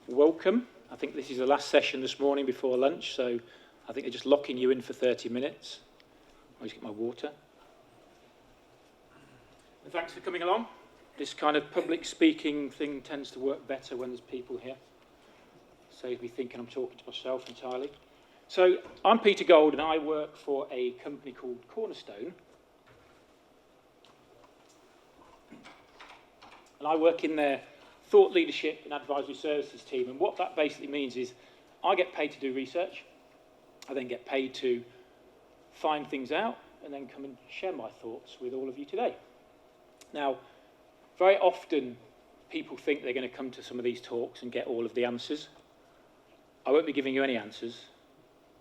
welcome. I think this is the last session this morning before lunch, so I think they're just locking you in for 30 minutes. I'll just get my water. And thanks for coming along. This kind of public speaking thing tends to work better when there's people here. Saves me thinking I'm talking to myself entirely. So I'm Peter Gold, and I work for a company called Cornerstone. And I work in their thought leadership and advisory services team. And what that basically means is I get paid to do research. I then get paid to find things out and then come and share my thoughts with all of you today. Now, very often people think they're going to come to some of these talks and get all of the answers. I won't be giving you any answers,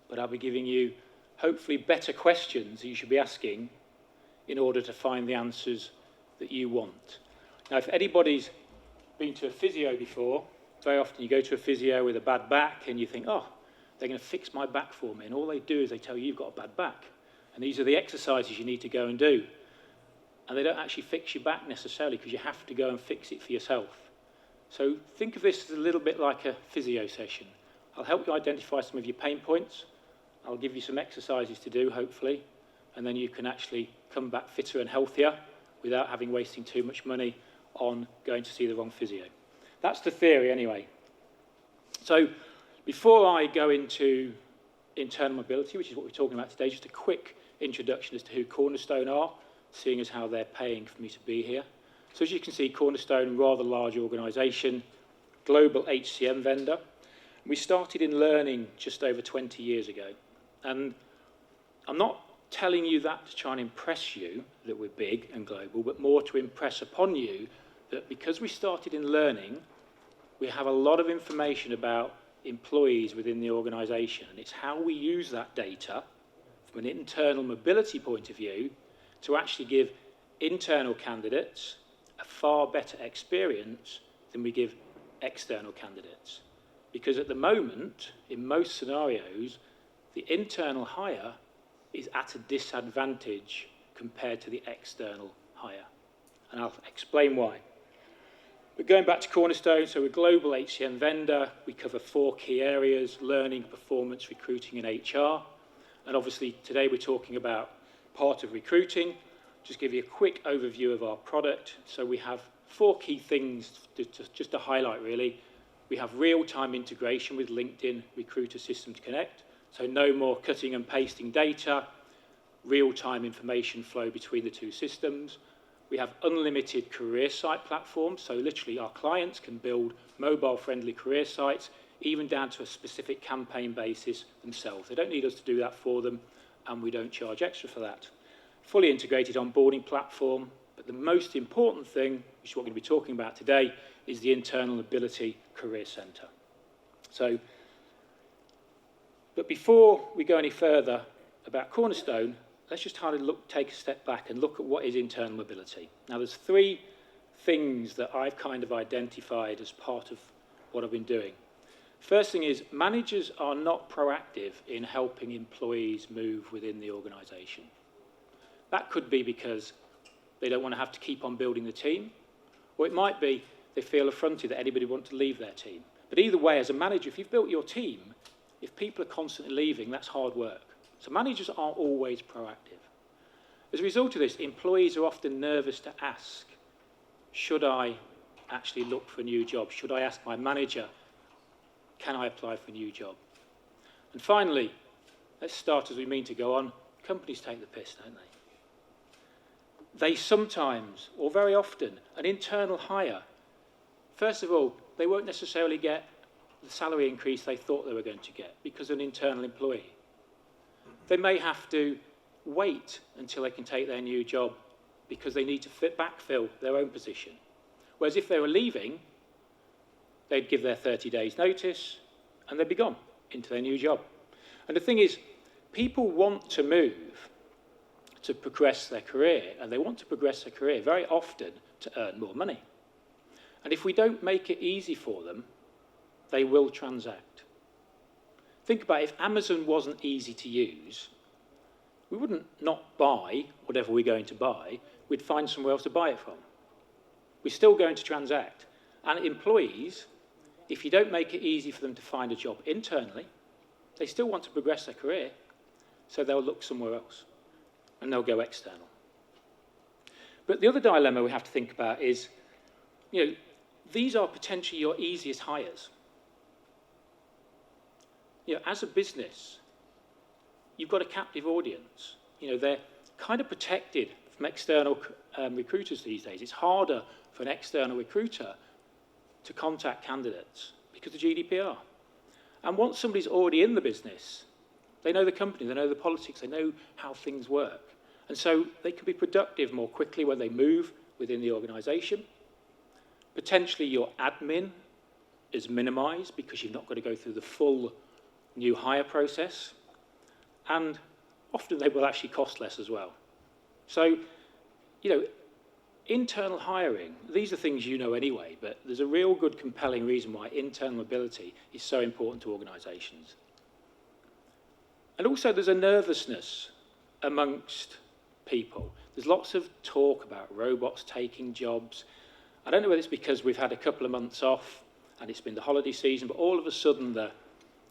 but I'll be giving you hopefully better questions that you should be asking in order to find the answers that you want. Now, if anybody's been to a physio before, very often you go to a physio with a bad back and you think, oh, they're going to fix my back for me. And all they do is they tell you you've got a bad back. And these are the exercises you need to go and do. And they don't actually fix your back necessarily because you have to go and fix it for yourself. So think of this as a little bit like a physio session. I'll help you identify some of your pain points. I'll give you some exercises to do, hopefully. And then you can actually come back fitter and healthier without having wasting too much money on going to see the wrong physio. That's the theory anyway. So before I go into internal mobility, which is what we're talking about today, just a quick introduction as to who Cornerstone are, seeing as how they're paying for me to be here. So as you can see, Cornerstone, rather large organisation, global HCM vendor. We started in learning just over 20 years ago. And I'm not telling you that to try and impress you that we're big and global, but more to impress upon you that because we started in learning, we have a lot of information about employees within the organisation, and it's how we use that data from an internal mobility point of view to actually give internal candidates a far better experience than we give external candidates. Because at the moment, in most scenarios, the internal hire is at a disadvantage compared to the external hire. And I'll explain why. But going back to Cornerstone, so we're a global HCM vendor. We cover 4 key areas: learning, performance, recruiting, and HR. And obviously, today we're talking about part of recruiting. Just give you a quick overview of our product. So we have 4 key things just to highlight, really. We have real-time integration with LinkedIn Recruiter Systems Connect. So no more cutting and pasting data, real-time information flow between the 2 systems. We have unlimited career site platforms, so literally our clients can build mobile-friendly career sites, even down to a specific campaign basis themselves. They don't need us to do that for them, and we don't charge extra for that. Fully integrated onboarding platform, but the most important thing, which is what we're going to be talking about today, is the Internal Mobility Career Centre. So, but before we go any further about Cornerstone, let's just take a step back and look at what is internal mobility. Now, there's 3 things that I've kind of identified as part of what I've been doing. First thing is, managers are not proactive in helping employees move within the organisation. That could be because they don't want to have to keep on building the team, or it might be they feel affronted that anybody wants to leave their team. But either way, as a manager, if you've built your team, if people are constantly leaving, that's hard work. So managers aren't always proactive. As a result of this, employees are often nervous to ask, should I actually look for a new job? Should I ask my manager, can I apply for a new job? And finally, let's start as we mean to go on. Companies take the piss, don't they? They sometimes, or very often, an internal hire, first of all, they won't necessarily get the salary increase they thought they were going to get because of an internal employee. They may have to wait until they can take their new job because they need to backfill their own position. Whereas if they were leaving, they'd give their 30 days notice and they'd be gone into their new job. And the thing is, people want to move to progress their career, and they want to progress their career very often to earn more money. And if we don't make it easy for them, they will transact. Think about it, if Amazon wasn't easy to use, we wouldn't not buy whatever we're going to buy, we'd find somewhere else to buy it from. We're still going to transact. And employees, if you don't make it easy for them to find a job internally, they still want to progress their career, so they'll look somewhere else, and they'll go external. But the other dilemma we have to think about is, these are potentially your easiest hires. As a business, you've got a captive audience. They're kind of protected from external recruiters these days. It's harder for an external recruiter to contact candidates because of GDPR. And once somebody's already in the business, they know the company, they know the politics, they know how things work. And so they can be productive more quickly when they move within the organisation. Potentially your admin is minimised because you've not got to go through the full new hire process. And often they will actually cost less as well. So, internal hiring, these are things you know anyway, but there's a real good compelling reason why internal mobility is so important to organisations. And also there's a nervousness amongst people. There's lots of talk about robots taking jobs. I don't know whether it's because we've had a couple of months off and it's been the holiday season, but all of a sudden the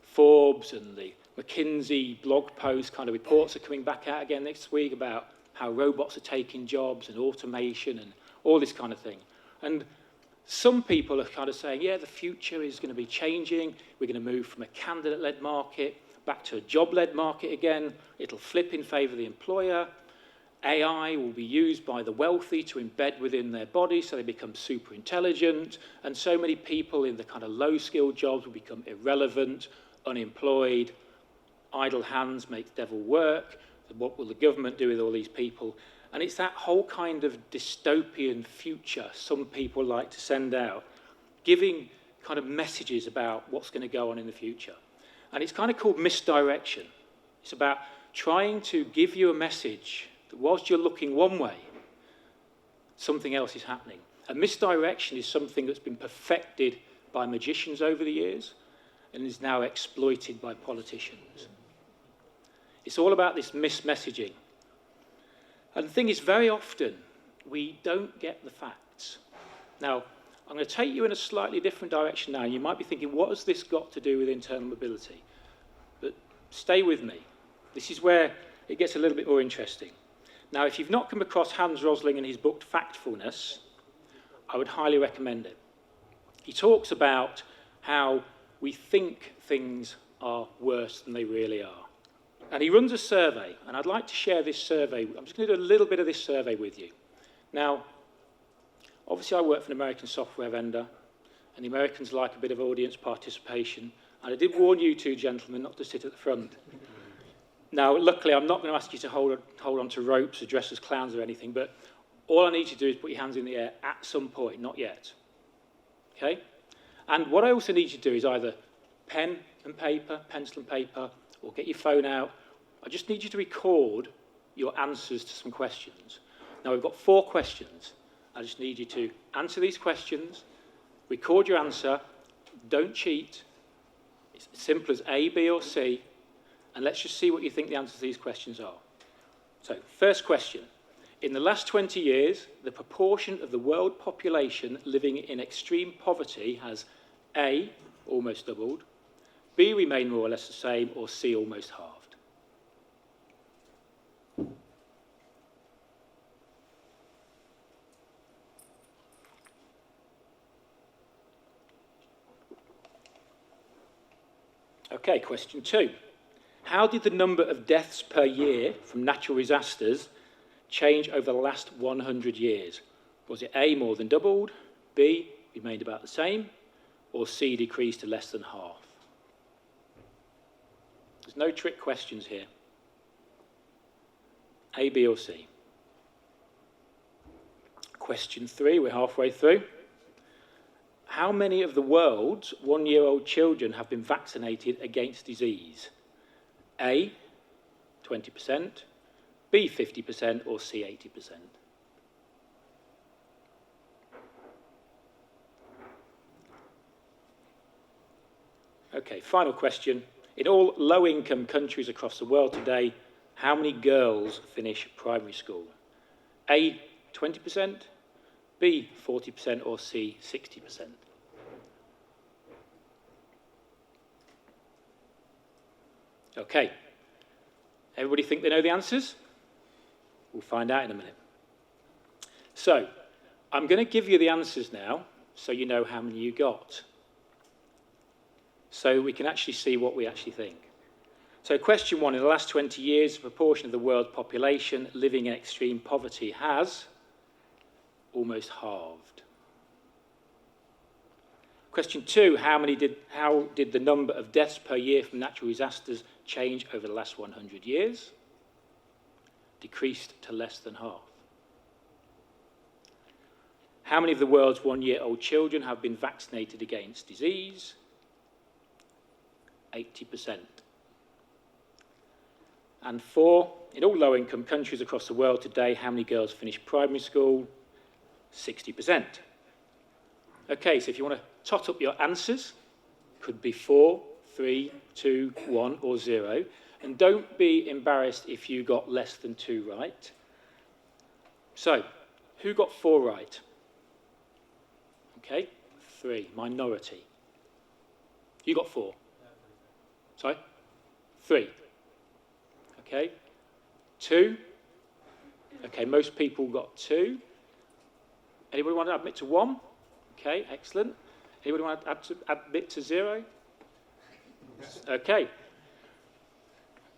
Forbes and the McKinsey blog post kind of reports are coming back out again next week about how robots are taking jobs and automation and all this kind of thing. And some people are kind of saying, yeah, the future is going to be changing. We're going to move from a candidate-led market back to a job-led market again. It'll flip in favour of the employer. AI will be used by the wealthy to embed within their bodies so they become super intelligent. And so many people in the kind of low-skilled jobs will become irrelevant, unemployed. Idle hands make devil work. What will the government do with all these people? And it's that whole kind of dystopian future some people like to send out, giving kind of messages about what's going to go on in the future. And it's kind of called misdirection. It's about trying to give you a message that whilst you're looking one way, something else is happening. And misdirection is something that's been perfected by magicians over the years and is now exploited by politicians. It's all about this mismessaging. And the thing is, very often, we don't get the facts. Now, I'm going to take you in a slightly different direction now. You might be thinking, what has this got to do with internal mobility? But stay with me. This is where it gets a little bit more interesting. Now, if you've not come across Hans Rosling and his book, Factfulness, I would highly recommend it. He talks about how we think things are worse than they really are. And he runs a survey, and I'd like to share this survey. I'm just going to do a little bit of this survey with you. Now, obviously I work for an American software vendor, and the Americans like a bit of audience participation. And I did warn you two gentlemen not to sit at the front. Now, luckily, I'm not going to ask you to hold on to ropes or dress as clowns or anything, but all I need you to do is put your hands in the air at some point, not yet. Okay? And what I also need you to do is either pen and paper, pencil and paper, or get your phone out. I just need you to record your answers to some questions. Now, we've got 4 questions. I just need you to answer these questions, record your answer, don't cheat. It's as simple as A, B, or C, and let's just see what you think the answers to these questions are. So, first question. In the last 20 years, the proportion of the world population living in extreme poverty has A, almost doubled, B, remained more or less the same, or C, almost halved. Okay, question 2. How did the number of deaths per year from natural disasters change over the last 100 years? Was it A, more than doubled, B, remained about the same, or C, decreased to less than half? There's no trick questions here. A, B, or C. Question 3, we're halfway through. How many of the world's 1-year-old children have been vaccinated against disease? A, 20%, B, 50%, or C, 80%? Okay, final question. In all low-income countries across the world today, how many girls finish primary school? A, 20%, B, 40%, or C, 60%? Okay. Everybody think they know the answers? We'll find out in a minute. So, I'm going to give you the answers now, so you know how many you got. So we can actually see what we actually think. So question 1, in the last 20 years, the proportion of the world's population living in extreme poverty has almost halved. Question 2, how did the number of deaths per year from natural disasters change over the last 100 years? Decreased to less than half. How many of the world's 1-year-old children have been vaccinated against disease? 80%. And 4, in all low-income countries across the world today, how many girls finish primary school? 60%. Okay, so if you want to tot up your answers, could be 4, 3, 2, 1, or 0. And don't be embarrassed if you got less than 2 right. So, who got 4 right? Okay, 3, minority. You got 4. Sorry? 3. Okay, 2. Okay, most people got 2. Anybody want to admit to 1? Okay, excellent. Anybody want to admit to 0? Okay.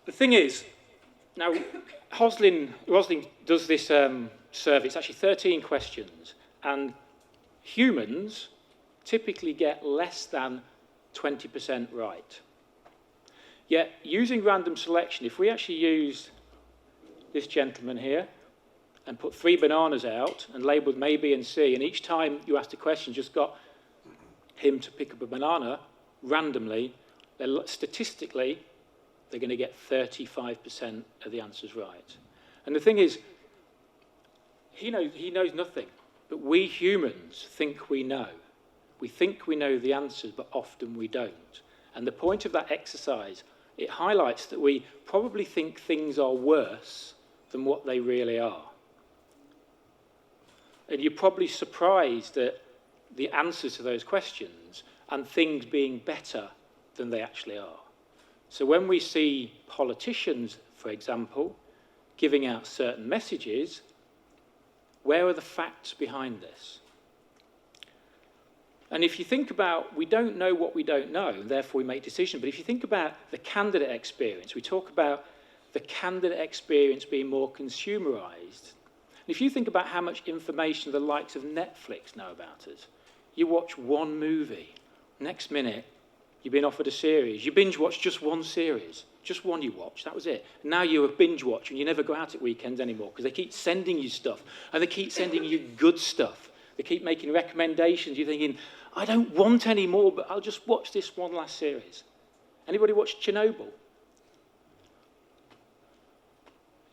The thing is, now, Rosling does this survey. It's actually 13 questions, and humans typically get less than 20% right. Yet, using random selection, if we actually use this gentleman here and put 3 bananas out and labelled them A, B, and C, and each time you asked a question, just got him to pick up a banana randomly, statistically, they're going to get 35% of the answers right. And the thing is, he knows nothing, but we humans think we know. We think we know the answers, but often we don't. And the point of that exercise, it highlights that we probably think things are worse than what they really are. And you're probably surprised at the answers to those questions and things being better than they actually are. So when we see politicians, for example, giving out certain messages, where are the facts behind this? And if you think about, we don't know what we don't know, and therefore we make decisions, but if you think about the candidate experience, we talk about the candidate experience being more consumerized. And if you think about how much information the likes of Netflix know about us, you watch one movie, next minute, you've been offered a series. You binge watch just one series, just one you watch, that was it. And now you're a binge watcher and you never go out at weekends anymore because they keep sending you stuff, and they keep sending you good stuff. They keep making recommendations. You're thinking, I don't want any more, but I'll just watch this one last series. Anybody watch Chernobyl?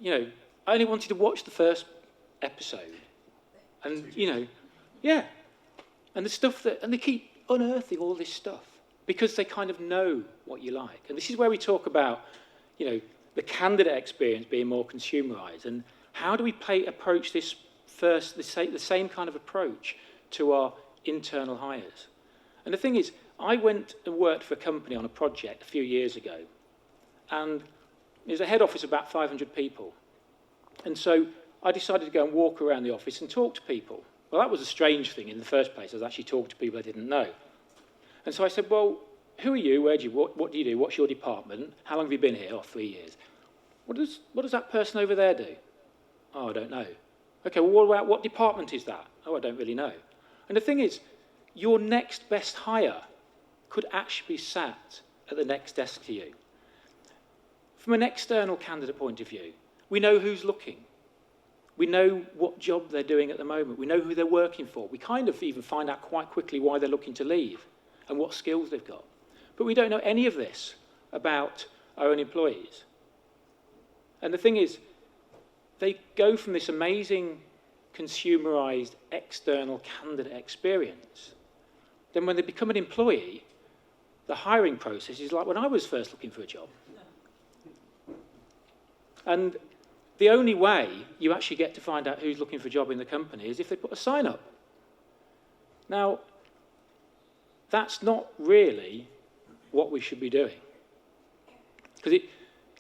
You know, I only wanted to watch the first episode. And, yeah. And the stuff and they keep unearthing all this stuff because they kind of know what you like. And this is where we talk about, the candidate experience being more consumerized. And how do we approach this first, the same kind of approach to our internal hires? And the thing is, I went and worked for a company on a project a few years ago, and there's a head office of about 500 people. And so I decided to go and walk around the office and talk to people. Well, that was a strange thing in the first place. I was actually talking to people I didn't know. And so I said, well, who are you? What do you do? What's your department? How long have you been here? 3 years. What does that person over there do? Oh, I don't know. Okay, well, what department is that? Oh, I don't really know. And the thing is, your next best hire could actually be sat at the next desk to you. From an external candidate point of view, we know who's looking. We know what job they're doing at the moment. We know who they're working for. We kind of even find out quite quickly why they're looking to leave and what skills they've got. But we don't know any of this about our own employees. And the thing is, they go from this amazing consumerized external candidate experience. Then when they become an employee, the hiring process is like when I was first looking for a job. And the only way you actually get to find out who's looking for a job in the company is if they put a sign up. Now, that's not really what we should be doing. Because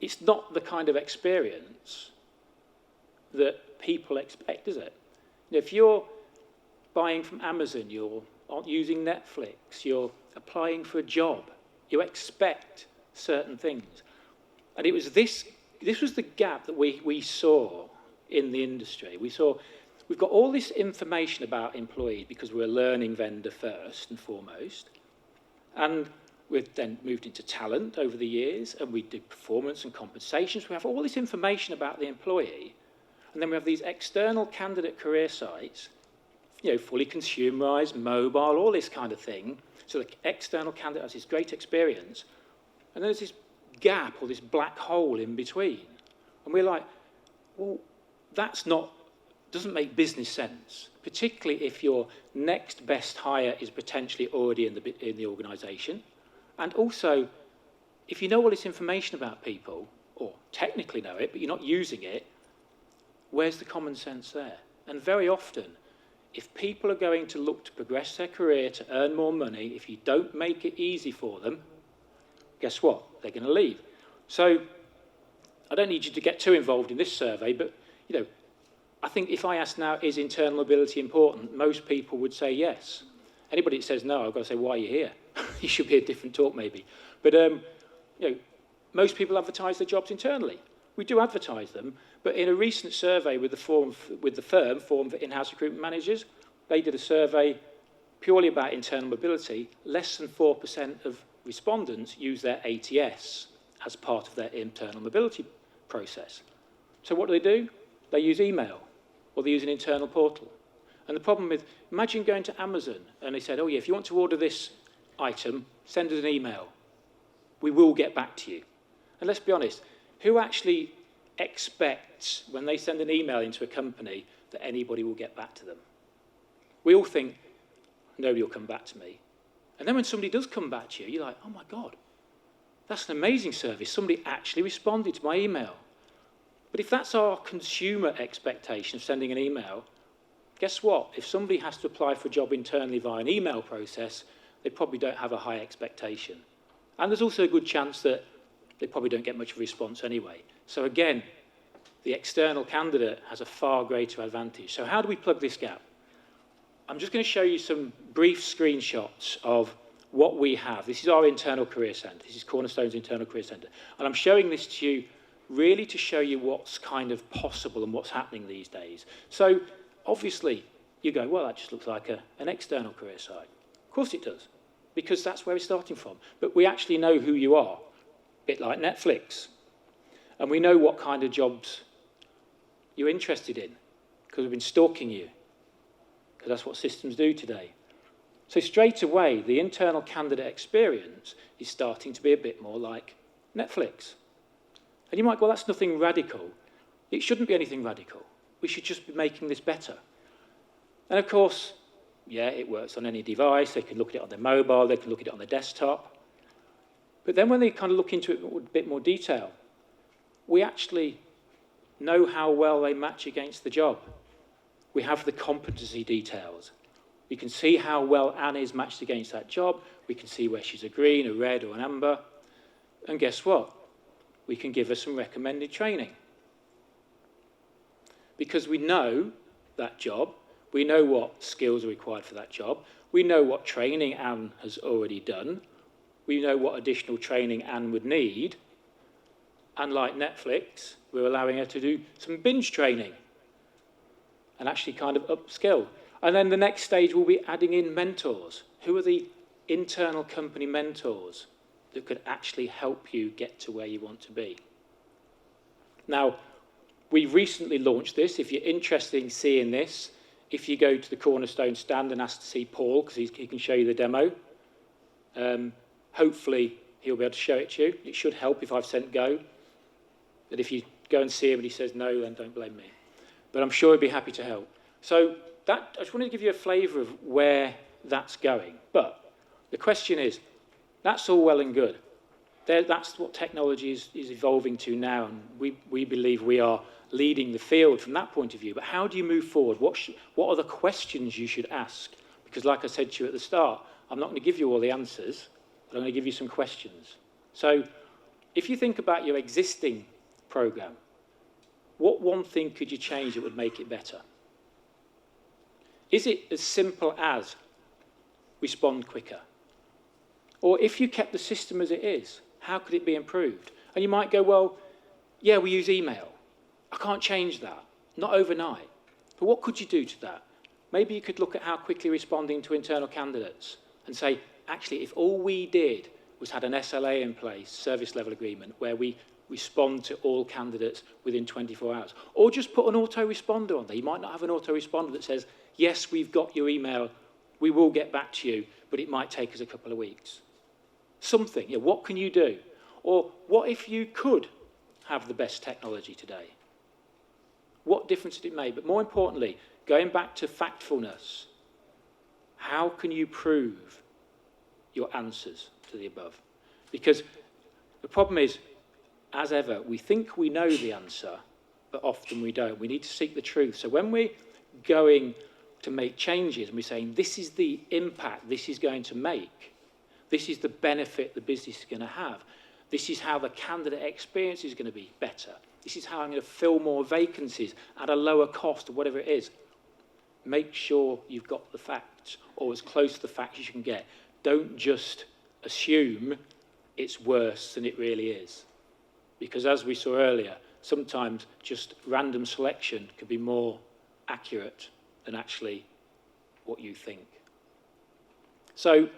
it's not the kind of experience that people expect, is it? If you're buying from Amazon, you're using Netflix, you're applying for a job, you expect certain things. And it was this was the gap that we saw in the industry. We've got all this information about employees because we're a learning vendor first and foremost. And we've then moved into talent over the years, and we did performance and compensations. We have all this information about the employee, and then we have these external candidate career sites, fully consumerized, mobile, all this kind of thing. So the external candidate has this great experience, and there's this gap or this black hole in between. And we're like, well, doesn't make business sense, particularly if your next best hire is potentially already in the organisation. And also, if you know all this information about people, or technically know it, but you're not using it, where's the common sense there? And very often, if people are going to look to progress their career, to earn more money, if you don't make it easy for them, guess what? They're going to leave. So I don't need you to get too involved in this survey, but I think if I ask now, is internal mobility important, most people would say yes. Anybody that says no, I've got to say, why are you here? You should be a different talk maybe. But most people advertise their jobs internally. We do advertise them, but in a recent survey with the firm Forum for In-House Recruitment Managers, they did a survey purely about internal mobility. Less than 4% of respondents use their ATS as part of their internal mobility process. So what do? They use email, or they use an internal portal. And the problem with, imagine going to Amazon and they said, oh yeah, if you want to order this item, send us an email. We will get back to you. And let's be honest, who actually expects when they send an email into a company that anybody will get back to them? We all think, nobody will come back to me. And then when somebody does come back to you, you're like, oh my God, that's an amazing service. Somebody actually responded to my email. But if that's our consumer expectation of sending an email, guess what? If somebody has to apply for a job internally via an email process, they probably don't have a high expectation. And there's also a good chance that they probably don't get much of a response anyway. So again, the external candidate has a far greater advantage. So how do we plug this gap? I'm just going to show you some brief screenshots of what we have. This is our internal career centre. This is Cornerstone's internal career centre. And I'm showing this to you really to show you what's kind of possible and what's happening these days. So obviously, you go, well, that just looks like an external career site. Of course it does, because that's where we're starting from. But we actually know who you are, a bit like Netflix. And we know what kind of jobs you're interested in, because we've been stalking you, because that's what systems do today. So straight away, the internal candidate experience is starting to be a bit more like Netflix. And you might go, well, that's nothing radical. It shouldn't be anything radical. We should just be making this better. And of course, yeah, it works on any device. They can look at it on their mobile. They can look at it on their desktop. But then when they kind of look into it with a bit more detail, we actually know how well they match against the job. We have the competency details. We can see how well Anne is matched against that job. We can see where she's a green, a red, or an amber. And guess what? We can give her some recommended training. Because we know that job, we know what skills are required for that job, we know what training Anne has already done, we know what additional training Anne would need, and like Netflix, we're allowing her to do some binge training and actually kind of upskill. And then the next stage will be adding in mentors. Who are the internal company mentors that could actually help you get to where you want to be? Now, we've recently launched this. If you're interested in seeing this, if you go to the Cornerstone stand and ask to see Paul, because he can show you the demo, hopefully he'll be able to show it to you. It should help if I've sent go. But if you go and see him and he says no, then don't blame me. But I'm sure he'd be happy to help. So I just wanted to give you a flavour of where that's going. But the question is, that's all well and good. That's what technology is evolving to now, and we believe we are leading the field from that point of view. But how do you move forward? What are the questions you should ask? Because like I said to you at the start, I'm not going to give you all the answers, but I'm going to give you some questions. So If you think about your existing program, what one thing could you change that would make it better? Is it as simple as respond quicker? Or if you kept the system as it is, how could it be improved? And you might go, well, yeah, we use email. I can't change that, not overnight. But what could you do to that? Maybe you could look at how quickly responding to internal candidates and say, actually, if all we did was had an SLA in place, service level agreement, where we respond to all candidates within 24 hours, or just put an autoresponder on there. You might not have an autoresponder that says, yes, we've got your email, we will get back to you, but it might take us a couple of weeks. Something, what can you do? Or what if you could have the best technology today? What difference did it make? But more importantly, going back to factfulness, how can you prove your answers to the above? Because the problem is, as ever, we think we know the answer, but often we don't. We need to seek the truth. So when we're going to make changes and we're saying, this is the impact this is going to make, this is the benefit the business is going to have, this is how the candidate experience is going to be better, this is how I'm going to fill more vacancies at a lower cost, or whatever it is, make sure you've got the facts, or as close to the facts as you can get. Don't just assume it's worse than it really is. Because as we saw earlier, sometimes just random selection can be more accurate than actually what you think. So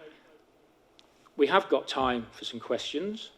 we have got time for some questions.